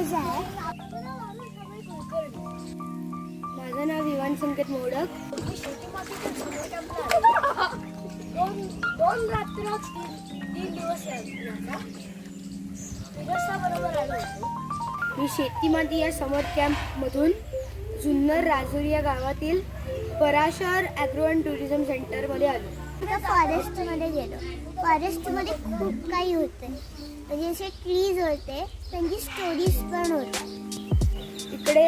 मजा आहे. माझं नाव विवान संकेत मोडक. दोन रात्र 3 दिवस बरोबर आलो होतो. मी शेतीमाती या समर कॅम्पमधून जुन्नर राजुरी या गावातील पराशर ॲग्रो अँड टुरिझम सेंटरमध्ये आलो. फॉरेस्टमध्ये गेलो. फॉरेस्टमध्ये खूप काही होते, म्हणजे असे ट्रीज होते, त्यांची स्टोरीज पण होत्या. इकडे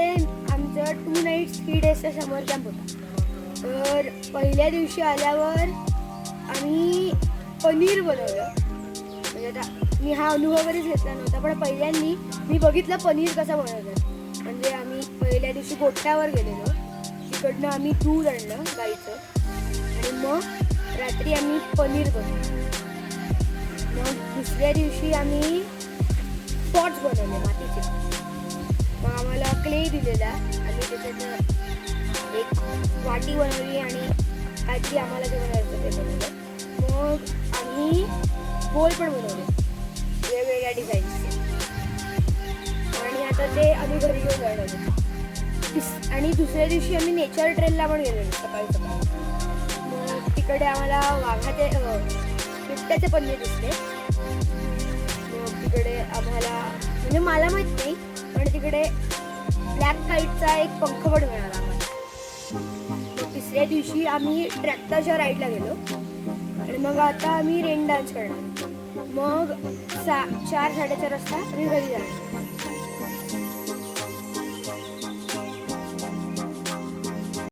आमचं 2 nights 3 days समर कॅम्प होता. तर पहिल्या दिवशी आल्यावर आम्ही पनीर बनवलं. म्हणजे आता मी हा अनुभव कधीच घेतला नव्हता, पण पहिल्यांदा मी बघितलं पनीर कसं बनवतात. म्हणजे आम्ही पहिल्या दिवशी गोठ्यावर गेलेलो, तिकडनं आम्ही दूध आणलं गाईचं आणि मग रात्री आम्ही पनीर बनवलं. मग दुसऱ्या दिवशी आम्ही पॉट्स बनवले मातीचे. मग आम्हाला क्ले दिलेला आणि त्याच्यात एक वाटी बनवली आणि काहीतरी आम्हाला जे बनवायचं ते बनवलं. मग आम्ही बोल पण बनवले वेगवेगळ्या डिझाईन्सचे आणि आता ते आम्ही घरी घेऊन जाणार होतो. आणि दुसऱ्या दिवशी आम्ही नेचर ट्रेलला पण गेलेलो सकाळी सकाळी. मग तिकडे आम्हाला वाघाचे बिबट्याचे पनीर दिसले. मग तिकडे आम्हाला म्हणजे मला माहीत नाही, पण तिकडे ब्लॅक काईटचा एक पंख पण मिळाला आम्हाला. तिसऱ्या दिवशी आम्ही ट्रॅक्टरच्या राईडला गेलो आणि मग आता आम्ही रेन डान्स करणार. मग 4-4:30 वाजता आम्ही घरी जाणार.